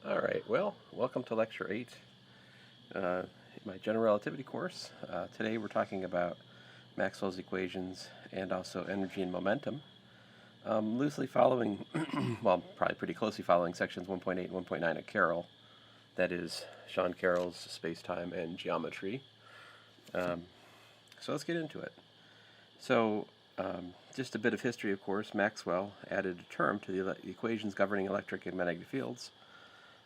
All right, well, welcome to Lecture 8, my General Relativity course. Today we're talking about Maxwell's equations and also energy and momentum, loosely following, well, probably pretty closely following sections 1.8 and 1.9 of Carroll, that is Sean Carroll's Space-Time and Geometry. So let's get into it. So just a bit of history, of course. Maxwell added a term to the equations governing electric and magnetic fields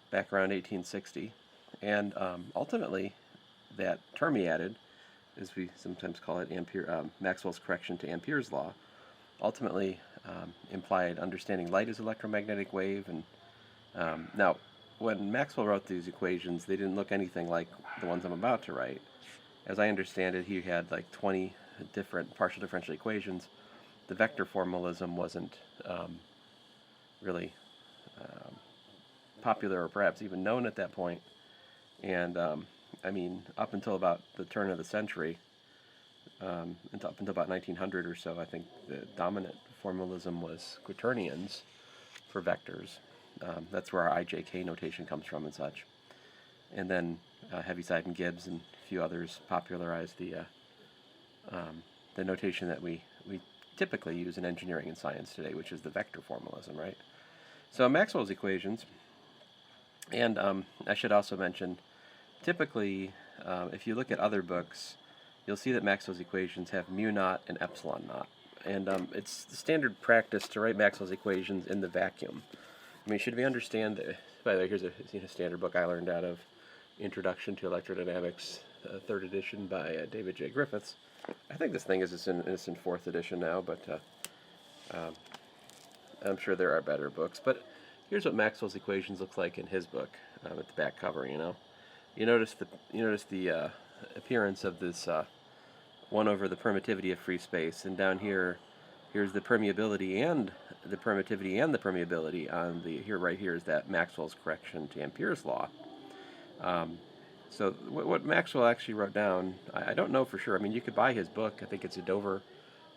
back around 1860, and ultimately that term he added, as we sometimes call it, Maxwell's correction to Ampere's law, ultimately implied understanding light as electromagnetic wave. And now, when Maxwell wrote these equations, they didn't look anything like the ones I'm about to write. As I understand it, he had like 20 different partial differential equations. The vector formalism wasn't really popular or perhaps even known at that point. And I mean, up until about the turn of the century, up until about 1900 or so, I think the dominant formalism was quaternions for vectors. That's where our IJK notation comes from and such. And then Heaviside and Gibbs and a few others popularized the notation that we typically use in engineering and science today, which is the vector formalism, right? So Maxwell's equations, and I should also mention, typically, if you look at other books, you'll see that Maxwell's equations have mu naught and epsilon naught. And it's the standard practice to write Maxwell's equations in the vacuum. I mean, should we understand that, by the way, here's a standard book I learned out of, Introduction to Electrodynamics, 3rd edition by David J. Griffiths. I think this thing is in 4th edition now, but I'm sure there are better books. But here's what Maxwell's equations looks like in his book, at the back cover. You notice the appearance of this 1 over the permittivity of free space, and down here, here's the permeability and the permittivity and the permeability on the right here is that Maxwell's correction to Ampere's law. So what Maxwell actually wrote down, I don't know for sure. I mean, you could buy his book. I think it's at Dover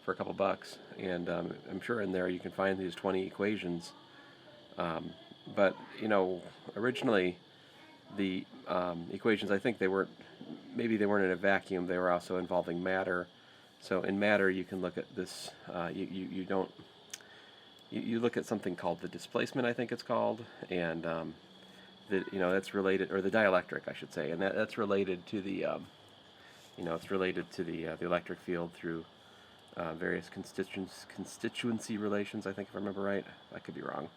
for a couple bucks, and I'm sure in there you can find these 20 equations. But originally the equations, I think maybe they weren't in a vacuum. They were also involving matter. So in matter, you can look at this. You look at something called the displacement, I think it's called, and that's related, or the dielectric, I should say, and that's related to the it's related to the electric field through various constituency relations, I think, if I remember right. I could be wrong.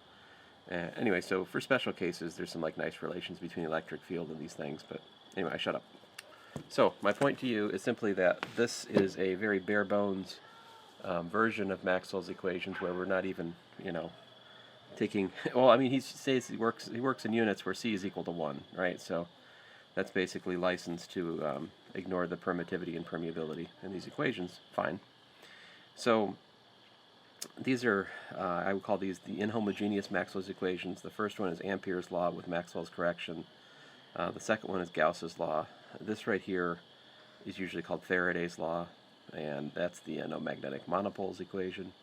Anyway, so for special cases, there's some nice relations between the electric field and these things, but anyway, I shut up. So my point to you is simply that this is a very bare bones version of Maxwell's equations, where we're not even taking, well, I mean, he says he works in units where c is equal to 1, right? So that's basically licensed to ignore the permittivity and permeability in these equations. Fine. So these are, I would call these the inhomogeneous Maxwell's equations. The first one is Ampere's law with Maxwell's correction. The second one is Gauss's law. This right here is usually called Faraday's law, and that's the no magnetic monopoles equation.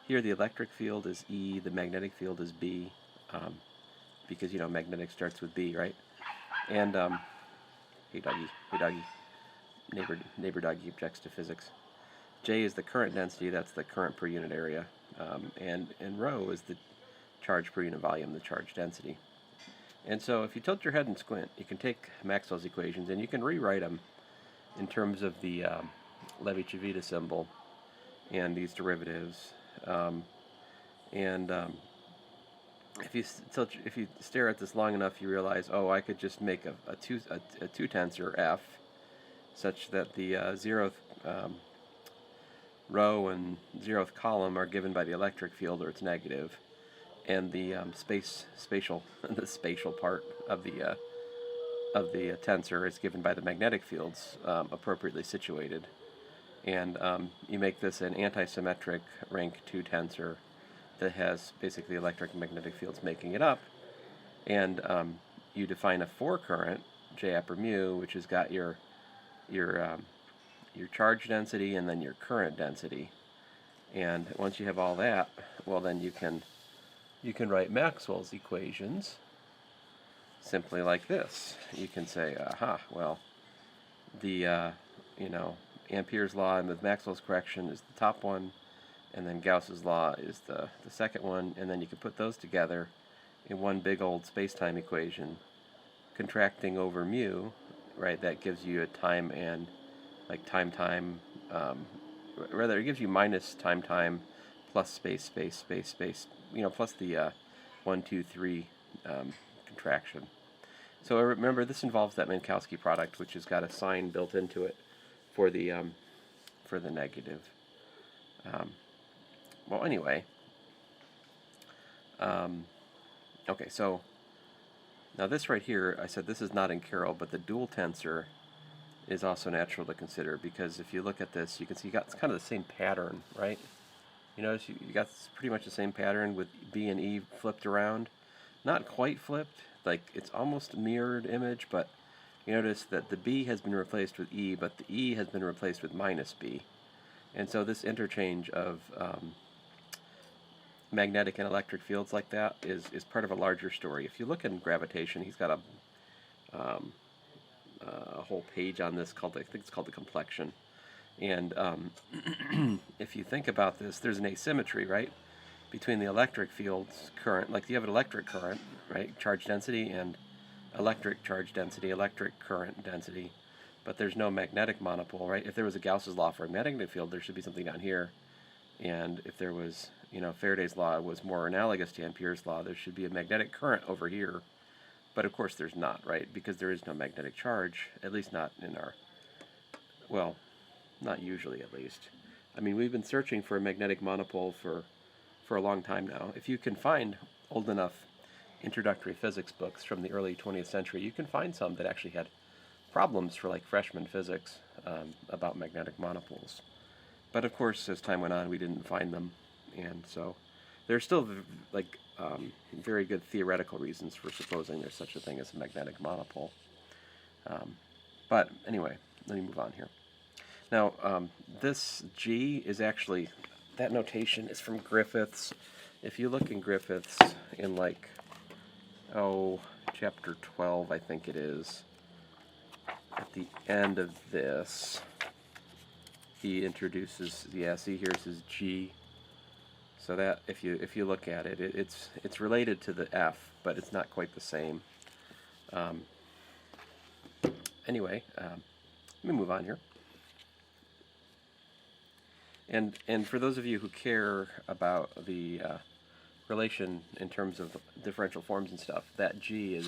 Here the electric field is E, the magnetic field is B, because magnetic starts with B, right? And hey doggy, neighbor doggy objects to physics. J is the current density, that's the current per unit area, and rho is the charge per unit volume, the charge density. And so if you tilt your head and squint, you can take Maxwell's equations and you can rewrite them in terms of the Levi-Civita symbol and these derivatives. If you stare at this long enough, you realize, oh, I could just make a two tensor f, such that the 0th row and 0th column are given by the electric field, or it's negative, and the spatial part of the tensor is given by the magnetic fields, appropriately situated. And you make this an antisymmetric rank 2 tensor that has basically electric and magnetic fields making it up. And you define a forecurrent, J upper mu, which has got your charge density and then your current density. And once you have all that, well, then you can write Maxwell's equations simply like this. You can say, aha, well, the, you know, Ampere's law and with Maxwell's correction is the top one, and then Gauss's law is the second one, and then you can put those together in one big old space-time equation, contracting over mu, right? That gives you a time and, like, time, rather, it gives you minus time, plus space, you know, plus the 1, 2, 3 contraction. So remember, this involves that Minkowski product, which has got a sign built into it for the negative. Well, anyway, okay, so now this right here, I said this is not in Carroll, but the dual tensor is also natural to consider, because if you look at this, you can see you got kind of the same pattern, right? You notice you got pretty much the same pattern with B and E flipped around. Not quite flipped, like it's almost mirrored image, but you notice that the B has been replaced with E, but the E has been replaced with minus B. And so this interchange of magnetic and electric fields like that is part of a larger story. If you look in gravitation, he's got a whole page on this called, I think it's called the complexion. And if you think about this, there's an asymmetry, right, between the electric field's current, like you have an electric current, right, charge density, and electric charge density, electric current density, but there's no magnetic monopole, right? If there was a Gauss's law for a magnetic field, there should be something down here. And if there was, you know, Faraday's law was more analogous to Ampere's law, there should be a magnetic current over here. But of course there's not, right? Because there is no magnetic charge, at least not in our, well, not usually at least. I mean, we've been searching for a magnetic monopole for a long time now. If you can find old enough introductory physics books from the early 20th century, you can find some that actually had problems for like freshman physics about magnetic monopoles. But of course, as time went on, we didn't find them, and so there's still like very good theoretical reasons for supposing there's such a thing as a magnetic monopole. But anyway, let me move on here. Now, this G is actually, that notation is from Griffiths. If you look in Griffiths in like, chapter 12, I think it is, at the end of this, he introduces, yeah, see here's his G. So that, if you look at it, it's related to the F, but it's not quite the same. Anyway, let me move on here. And for those of you who care about the relation in terms of differential forms and stuff, that G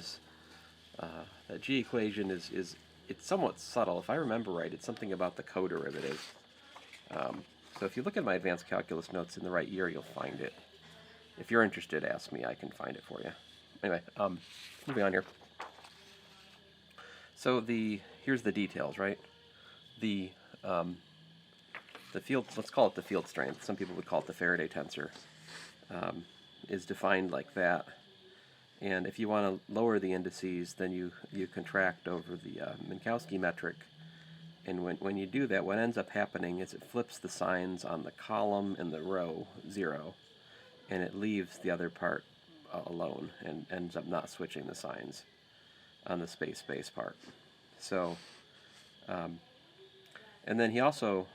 equation is it's somewhat subtle. If I remember right, it's something about the co-derivative. So if you look at my advanced calculus notes in the right year, you'll find it. If you're interested, ask me. I can find it for you. Anyway, moving on here. So here's the details, right? The field, let's call it the field strength. Some people would call it the Faraday tensor. Is defined like that. And if you want to lower the indices, then you contract over the Minkowski metric. And when you do that, what ends up happening is it flips the signs on the column and the row 0, and it leaves the other part alone and ends up not switching the signs on the space part. So, and then he also,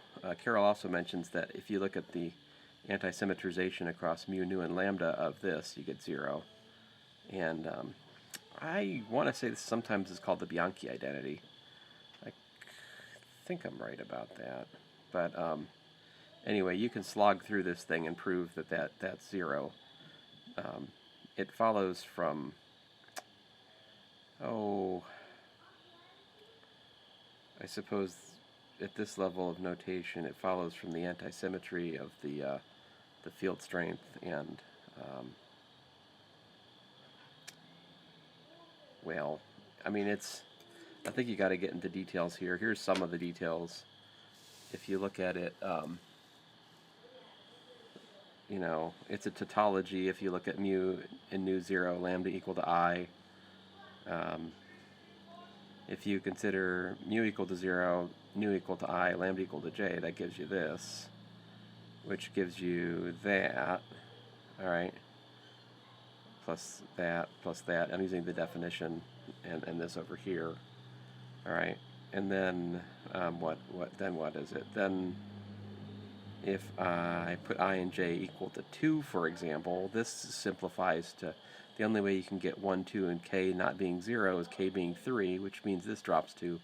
Carroll also mentions that if you look at the anti-symmetrization across mu, nu, and lambda of this, you get 0. And I want to say this sometimes is called the Bianchi identity. I think I'm right about that. But anyway, you can slog through this thing and prove that that's 0. It follows from, I suppose at this level of notation, it follows from the anti-symmetry of the field strength and well, I mean, I think you got to get into details here. Here's some of the details. If you look at it, you know, it's a tautology. If you look at mu and nu 0, lambda equal to I. If you consider mu equal to 0, nu equal to I, lambda equal to j, that gives you this, which gives you that, all right, plus that plus that. I'm using the definition and this over here. All right, and then what is it? Then if I put I and j equal to 2, for example, this simplifies to the only way you can get 1, 2, and k not being 0 is k being 3, which means this drops to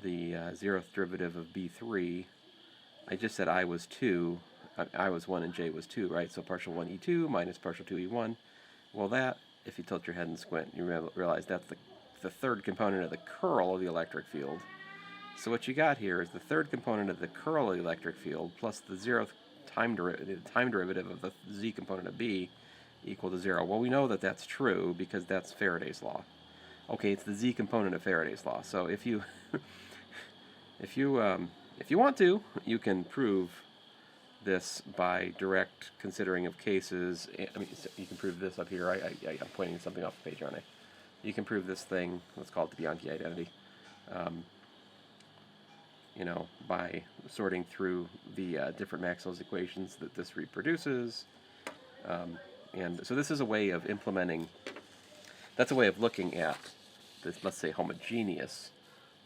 the 0th derivative of b3. I just said I was 2. I was 1 and j was 2, right? So partial 1e2 minus partial 2e1. Well, that, if you tilt your head and squint, you realize that's the third component of the curl of the electric field. So what you got here is the third component of the curl of the electric field plus the 0th time derivative of the z component of B equal to 0. Well, we know that that's true because that's Faraday's law. Okay, it's the z component of Faraday's law. So if you if you want to, you can prove this by direct considering of cases. I mean, you can prove this up here. I'm pointing something off the page, aren't I? You can prove this thing. Let's call it the Bianchi identity. By sorting through the different Maxwell's equations that this reproduces. And so this is a way of implementing, that's a way of looking at this, let's say, homogeneous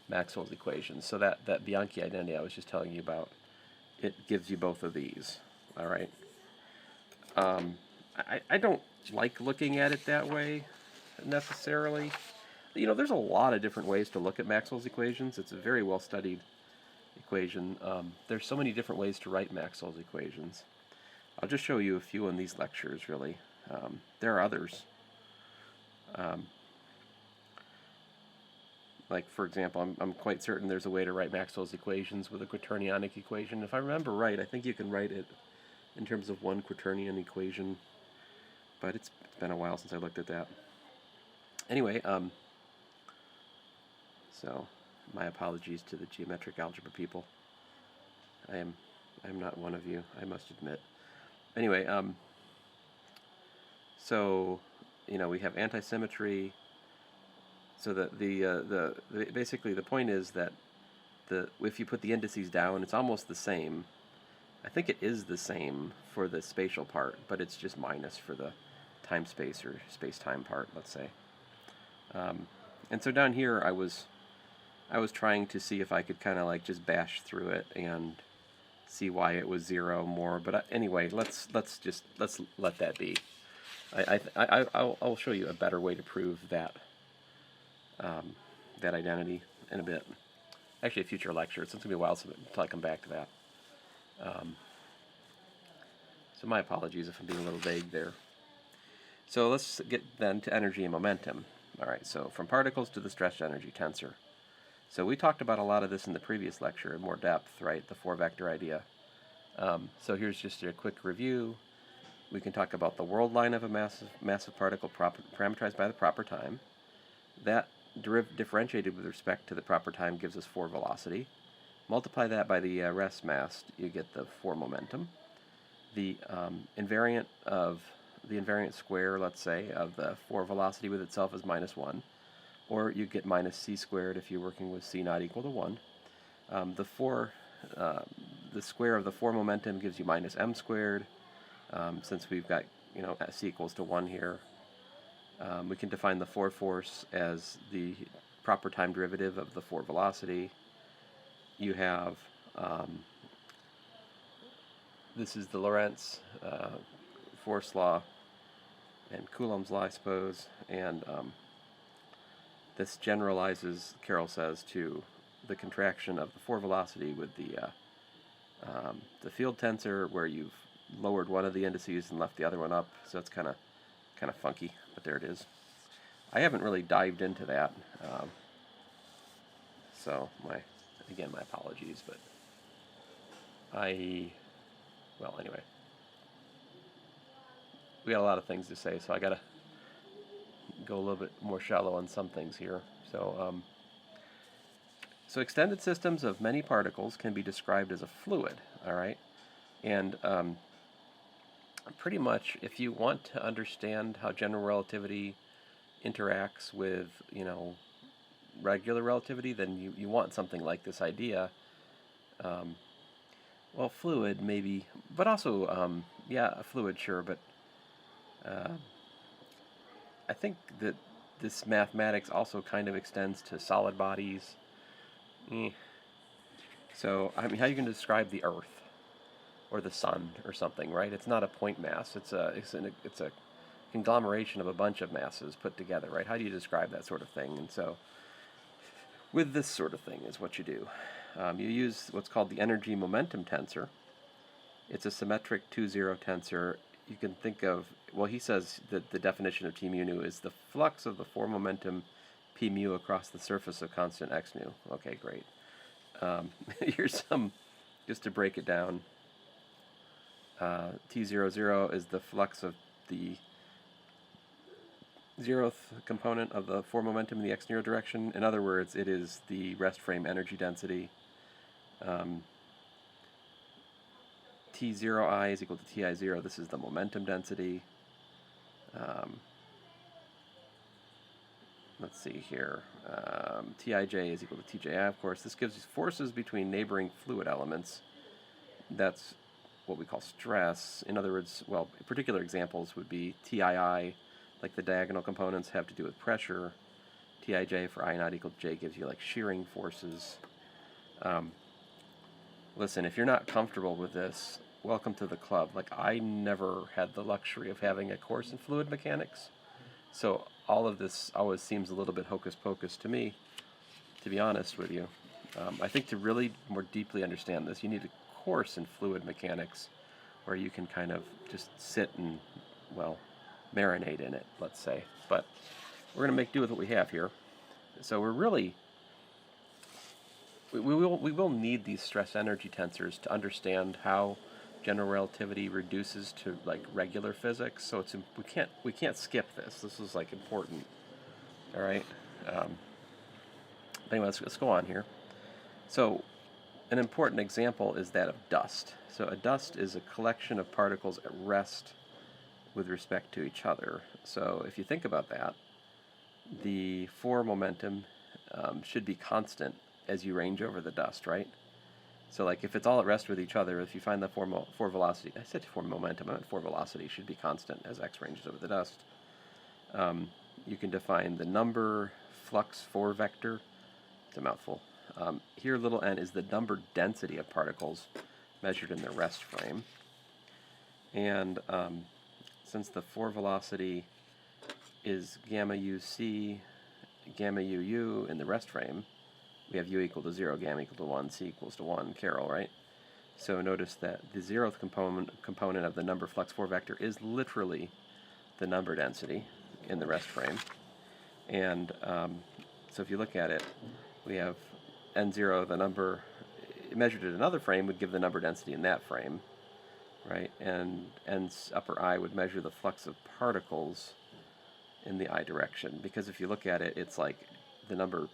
Maxwell's equations. So that Bianchi identity I was just telling you about, it gives you both of these, all right? I don't like looking at it that way, necessarily. There's a lot of different ways to look at Maxwell's equations. It's a very well-studied equation. There's so many different ways to write Maxwell's equations. I'll just show you a few in these lectures, really. There are others. Like, for example, I'm quite certain there's a way to write Maxwell's equations with a quaternionic equation. If I remember right, I think you can write it in terms of one quaternion equation, but it's been a while since I looked at that. Anyway, so my apologies to the geometric algebra people. I'm not one of you, I must admit. Anyway, so we have antisymmetry. So basically the point is that if you put the indices down, it's almost the same. I think it is the same for the spatial part, but it's just minus for the time-space or space-time part, let's say. And so down here, I was trying to see if I could kind of like just bash through it and see why it was 0 more. But anyway, let's let that be. I'll show you a better way to prove that that identity in a bit. Actually, a future lecture. It's going to be a while until I come back to that. So my apologies if I'm being a little vague there. So let's get then to energy and momentum. All right, so from particles to the stretched energy tensor. So we talked about a lot of this in the previous lecture in more depth, right? The 4-vector idea. So here's just a quick review. We can talk about the world line of a massive particle parameterized by the proper time. That differentiated with respect to the proper time gives us 4 velocity. Multiply that by the rest mass, you get the 4 momentum. The invariant square, let's say, of the 4 velocity with itself is -1. Or you get minus c squared if you're working with c not equal to 1. The square of the 4 momentum gives you minus m squared. Since we've got c equals to 1 here, we can define the 4 force as the proper time derivative of the 4 velocity. You have this is the Lorentz force law and Coulomb's law, I suppose, and this generalizes, Carroll says, to the contraction of the 4 velocity with the field tensor, where you've lowered one of the indices and left the other one up. So it's kind of funky, but there it is. I haven't really dived into that, so my apologies, but well, anyway, we got a lot of things to say, so I gotta go a little bit more shallow on some things here. So, so extended systems of many particles can be described as a fluid, all right? And pretty much, if you want to understand how general relativity interacts with, regular relativity, then you want something like this idea. Well, fluid maybe, but also, yeah, a fluid, sure, but I think that this mathematics also kind of extends to solid bodies. Eh. So, I mean, how you can describe the Earth or the Sun or something, right? It's not a point mass. It's a conglomeration of a bunch of masses put together, right? How do you describe that sort of thing? And so, with this sort of thing is what you do. You use what's called the energy momentum tensor. It's a symmetric 2-0 tensor. You can think of, well, he says that the definition of T mu nu is the flux of the force momentum P mu across the surface of constant x nu. Okay, great. Here's some, just to break it down. T00 is the flux of the zeroth component of the force momentum in the x0 direction. In other words, it is the rest frame energy density. T0I is equal to Ti0. This is the momentum density. Let's see here. Tij is equal to Tji, of course. This gives you forces between neighboring fluid elements. That's what we call stress. In other words, well, particular examples would be Tii, like the diagonal components have to do with pressure. Tij for I not equal to j gives you like shearing forces. Listen, if you're not comfortable with this, welcome to the club. Like, I never had the luxury of having a course in fluid mechanics, so all of this always seems a little bit hocus pocus to me, to be honest with you. I think to really more deeply understand this, you need a course in fluid mechanics where you can kind of just sit and, well, marinate in it, let's say. But we're going to make do with what we have here. So we're really, we will need these stress energy tensors to understand how general relativity reduces to like regular physics. So it's we can't skip this. This is like important. All right. Anyway, let's go on here. So an important example is that of dust. So a dust is a collection of particles at rest with respect to each other. So if you think about that, the force momentum should be constant as you range over the dust, right? So like if it's all at rest with each other, if you find the force velocity, I said force momentum, I meant force velocity should be constant as x ranges over the dust. You can define the number flux force vector. It's a mouthful. Here little n is the number density of particles measured in the rest frame. And since the force velocity is gamma uc, gamma uu in the rest frame, we have u equal to 0, gamma equal to 1, c equals to 1, Carol, right? So notice that the zeroth component of the number flux force vector is literally the number density in the rest frame. And so if you look at it, we have n0, the number measured in another frame would give the number density in that frame, right? And n upper I would measure the flux of particles in the I direction. Because if you look at it, it's like the number,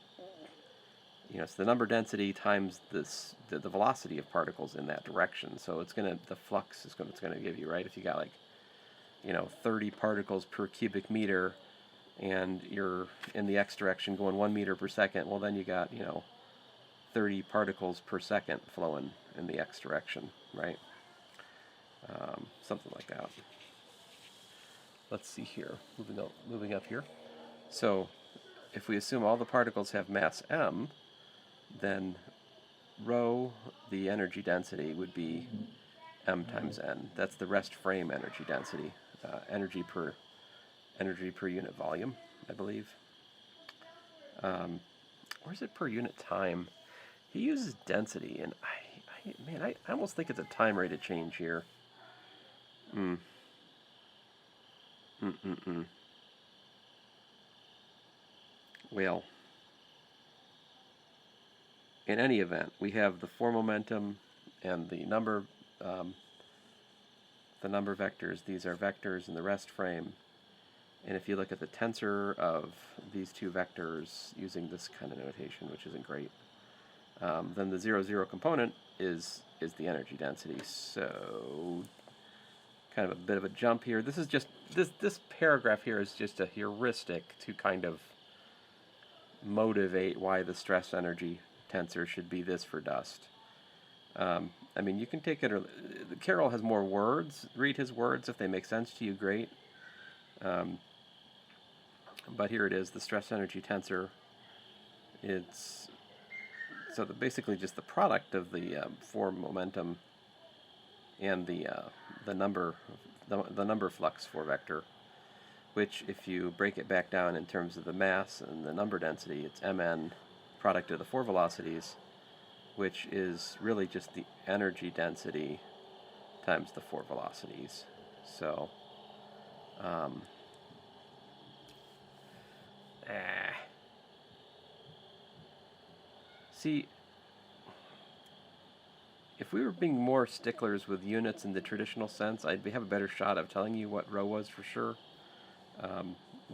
it's the number density times the velocity of particles in that direction. So it's the flux is it's gonna give you, right? If you got like, 30 particles per cubic meter, and you're in the x direction going 1 meter per second, well then you got 30 particles per second flowing in the x direction, right? Something like that. Let's see here. Moving up here. So if we assume all the particles have mass m, then rho, the energy density, would be m times n. That's the rest frame energy density, energy per unit volume, I believe. Or is it per unit time? He uses density, and I almost think it's a time rate of change here. Well, in any event, we have the force momentum and the number vectors. These are vectors in the rest frame. And if you look at the tensor of these two vectors using this kind of notation, which isn't great, then the 0,0 component is the energy density. So kind of a bit of a jump here. This is just this paragraph here is just a heuristic to kind of motivate why the stress energy tensor should be this for dust. I mean, you can take it, or Carol has more words. Read his words. If they make sense to you, great. But here it is, the stress energy tensor. It's basically just the product of the form momentum and the number flux for vector, which if you break it back down in terms of the mass and the number density, it's mn product of the four velocities, which is really just the energy density times the four velocities. So see, if we were being more sticklers with units in the traditional sense, I'd have a better shot of telling you what rho was for sure.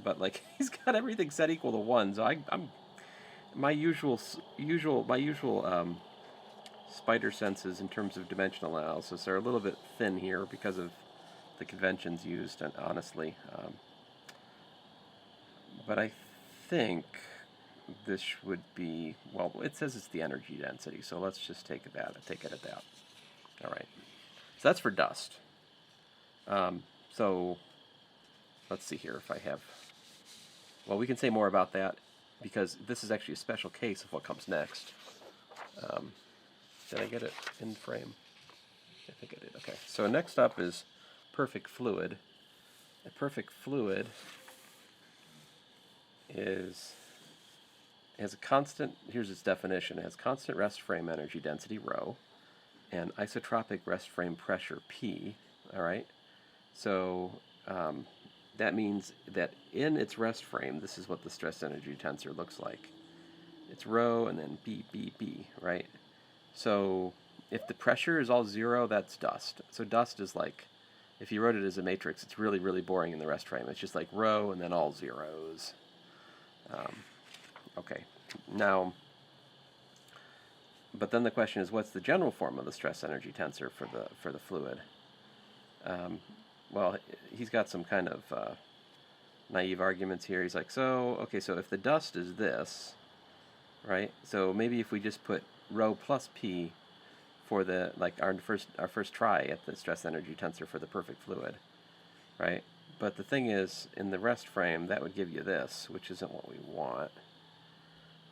But like he's got everything set equal to 1, so I'm my usual spider senses in terms of dimensional analysis are a little bit thin here because of the conventions used, and honestly. But I think this would be, well, it says it's the energy density, so let's just take it at that. All right. So that's for dust. So let's see here if I have, well, we can say more about that because this is actually a special case of what comes next. Did I get it in frame? I think I did. Okay. So next up is perfect fluid. A perfect fluid has a constant, here's its definition, it has constant rest frame energy density rho and isotropic rest frame pressure P, all right? So that means that in its rest frame, this is what the stress energy tensor looks like. It's rho and then B, B, B, right? So if the pressure is all 0, that's dust. So dust is like, if you wrote it as a matrix, it's really, really boring in the rest frame. It's just like rho and then all zeros. Okay, now, but then the question is, what's the general form of the stress energy tensor for the fluid? Well, he's got some kind of naive arguments here. He's like, so if the dust is this, right? So maybe if we just put rho plus p for the, like our first try at the stress energy tensor for the perfect fluid, right? But the thing is, in the rest frame, that would give you this, which isn't what we want.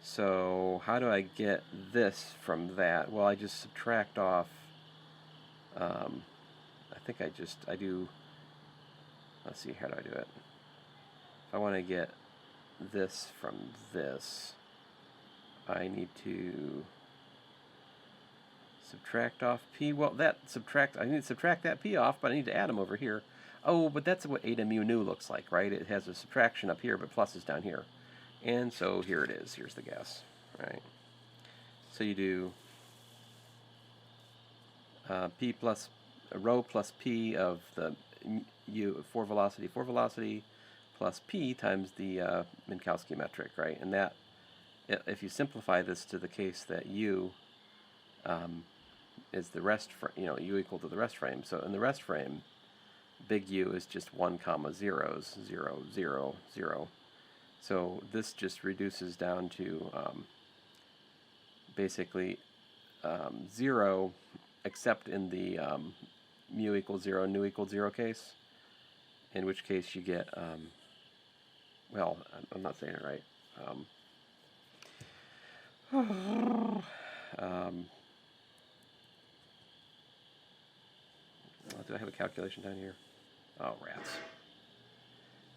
So how do I get this from that? Well, I just subtract off, I think I do, let's see, how do I do it? If I want to get this from this, I need to subtract off p. Well, I need to subtract that p off, but I need to add them over here. Oh, but that's what eta mu nu looks like, right? It has a subtraction up here, but plus is down here. And so here it is. Here's the guess, right? So you do p plus rho plus p of the four velocity plus p times the Minkowski metric, right? And that, if you simplify this to the case that u is the rest frame, u equal to the rest frame. So in the rest frame, big U is just 1, zeros, 0, 0, 0. So this just reduces down to basically 0, except in the mu equals 0, nu equals 0 case, in which case you get, well, I'm not saying it right. Do I have a calculation down here? Oh, rats.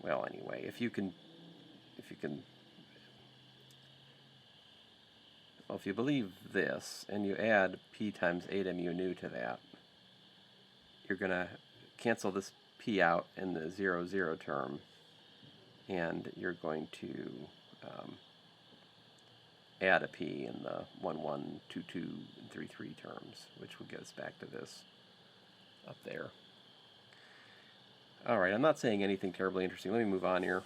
Well, anyway, if you believe this and you add p times eta mu nu to that, you're going to cancel this p out in the 0, 0 term, and you're going to add a p in the 1, 1, 2, 2, and 3, 3 terms, which will get us back to this up there. All right, I'm not saying anything terribly interesting. Let me move on here.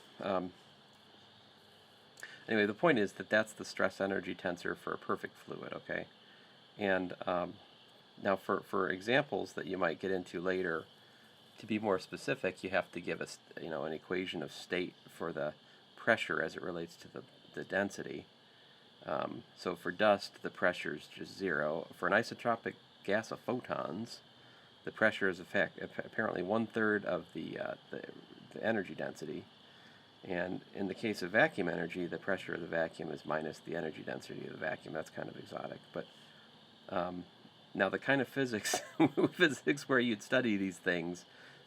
Anyway, the point is that that's the stress energy tensor for a perfect fluid, okay? And now for examples that you might get into later, to be more specific, you have to give us, an equation of state for the pressure as it relates to the density. So for dust, the pressure is just 0. For an isotropic gas of photons, the pressure is apparently 1/3 of the energy density, And in the case of vacuum energy, the pressure of the vacuum is minus the energy density of the vacuum. That's kind of exotic. But now the kind of physics where you'd study these things,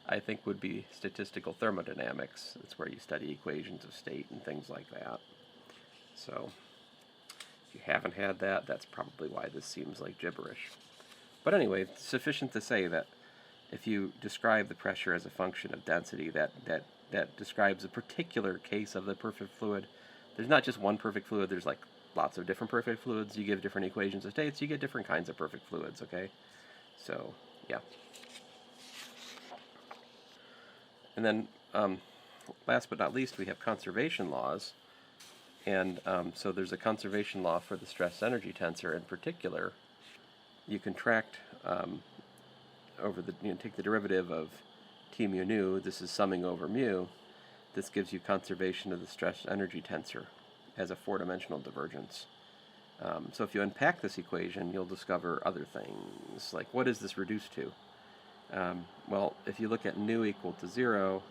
I think, would be statistical thermodynamics. It's where you study equations of state and things like that. So if you haven't had that, that's probably why this seems like gibberish. But anyway, it's sufficient to say that if you describe the pressure as a function of density, that describes a particular case of the perfect fluid. There's not just one perfect fluid, there's like lots of different perfect fluids. You give different equations of states, you get different kinds of perfect fluids, okay? So, yeah. And then, last but not least, we have conservation laws. And so there's a conservation law for the stress energy tensor in particular. You contract over the, take the derivative of T mu nu, this is summing over mu, this gives you conservation of the stress energy tensor as a four-dimensional divergence. So if you unpack this equation, you'll discover other things, like what is this reduced to? Well, if you look at nu equal to 0,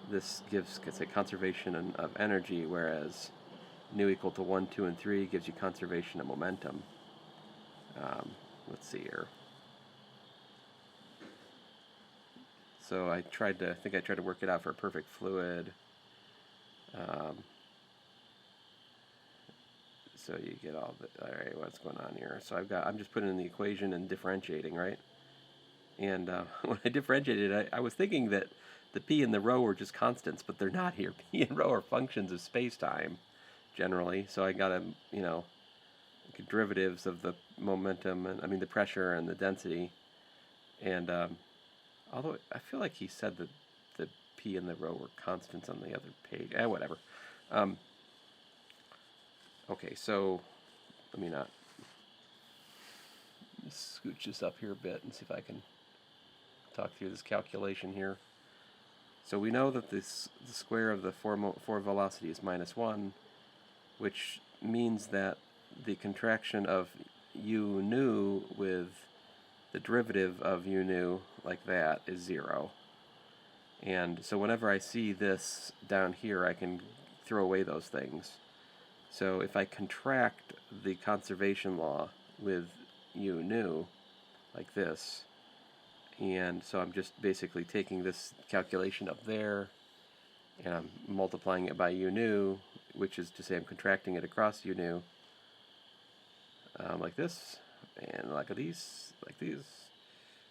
this gives a conservation of energy, whereas nu equal to 1, 2, and 3 gives you conservation of momentum. Let's see here. So I think I tried to work it out for a perfect fluid. So you get all right, what's going on here? So I'm just putting in the equation and differentiating, right? And when I differentiated, I was thinking that the p and the rho were just constants, but they're not here. P and rho are functions of space-time, generally. So I got derivatives of the momentum, and the pressure and the density. And although I feel like he said that the p and the rho were constants on the other page. Whatever. Okay, so let me scooch this up here a bit and see if I can talk through this calculation here. So we know that the square of the four velocity is -1, which means that the contraction of u nu with the derivative of u nu, like that, is 0. And so whenever I see this down here, I can throw away those things. So if I contract the conservation law with u nu, like this, and so I'm just basically taking this calculation up there, and I'm multiplying it by u nu, which is to say I'm contracting it across u nu, like this, and like these.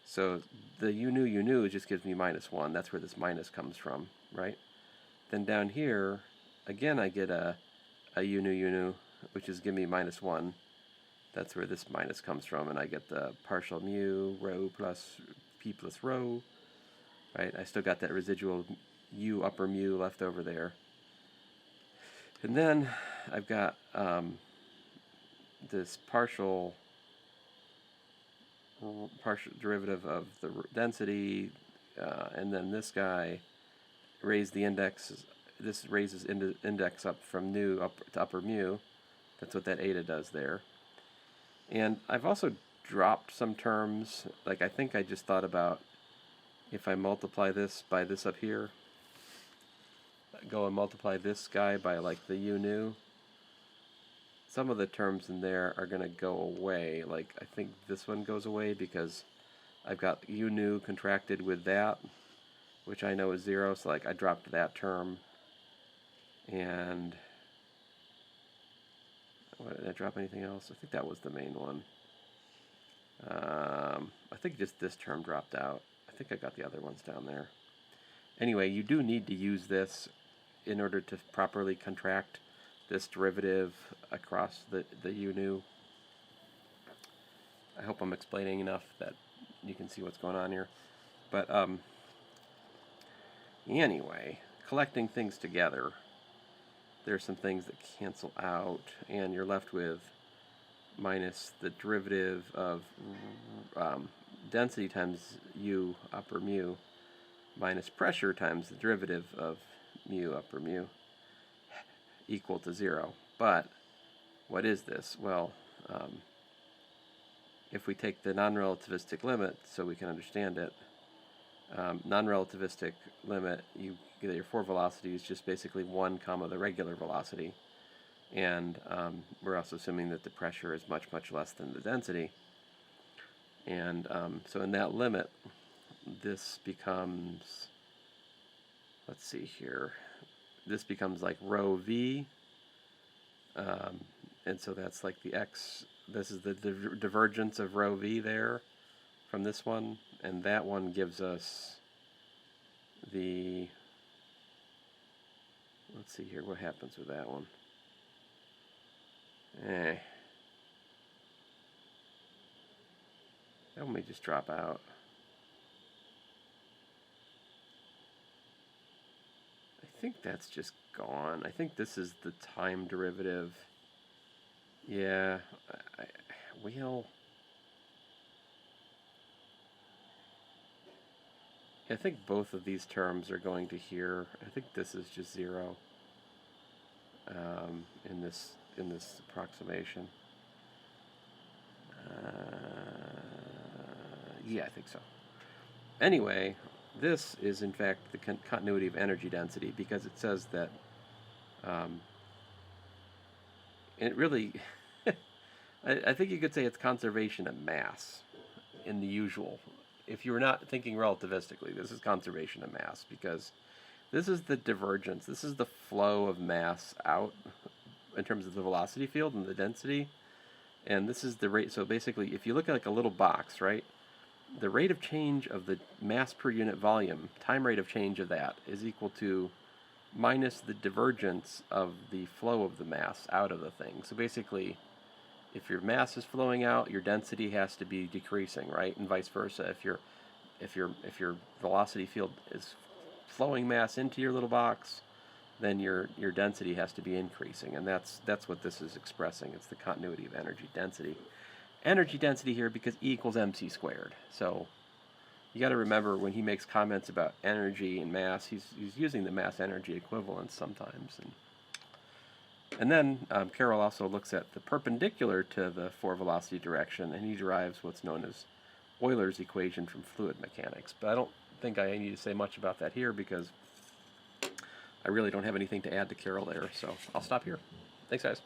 So the u nu just gives me -1. That's where this minus comes from, right? Then down here, again I get a u nu, which is give me -1. That's where this minus comes from, and I get the partial mu rho plus p plus rho, right? I still got that residual u upper mu left over there. And then I've got this partial derivative of the density, and then this guy raised the index. This raises index up from nu up to upper mu. That's what that eta does there. And I've also dropped some terms. Like I think I just thought about if I multiply this by this up here, go and multiply this guy by like the u nu, some of the terms in there are going to go away. Like I think this one goes away because I've got u nu contracted with that, which I know is 0, so like I dropped that term. And did I drop anything else? I think that was the main one. I think just this term dropped out. I think I got the other ones down there. Anyway, you do need to use this in order to properly contract this derivative across the u nu. I hope I'm explaining enough that you can see what's going on here. But anyway, collecting things together, there's some things that cancel out, and you're left with minus the derivative of density times u upper mu minus pressure times the derivative of mu upper mu equal to 0. But what is this? Well, if we take the non-relativistic limit so we can understand it, non-relativistic limit, you your four velocity is just basically 1 comma the regular velocity. And we're also assuming that the pressure is much, much less than the density. And so in that limit, this becomes, let's see here, this becomes like rho v. And so that's like the x, this is the divergence of rho v there from this one. And that one gives us the, let's see here, what happens with that one? That one may just drop out. I think that's just gone. I think this is the time derivative. Yeah, well, I think both of these terms are going to here. I think this is just 0 in this approximation. Yeah, I think so. Anyway, this is in fact the continuity of energy density, because it says that it really, I think you could say it's conservation of mass in the usual. If you were not thinking relativistically, this is conservation of mass, because this is the divergence. This is the flow of mass out in terms of the velocity field and the density. And this is the rate. So basically, if you look at like a little box, right, the rate of change of the mass per unit volume, time rate of change of that, is equal to minus the divergence of the flow of the mass out of the thing. So basically, if your mass is flowing out, your density has to be decreasing, right? And vice versa. If your velocity field is flowing mass into your little box, then your density has to be increasing, and that's what this is expressing. It's the continuity of energy density. Energy density here because E equals mc squared. So you got to remember when he makes comments about energy and mass, he's using the mass energy equivalence sometimes. And then Carroll also looks at the perpendicular to the four velocity direction, and he derives what's known as Euler's equation from fluid mechanics. But I don't think I need to say much about that here, because I really don't have anything to add to Carroll there, so I'll stop here. Thanks, guys.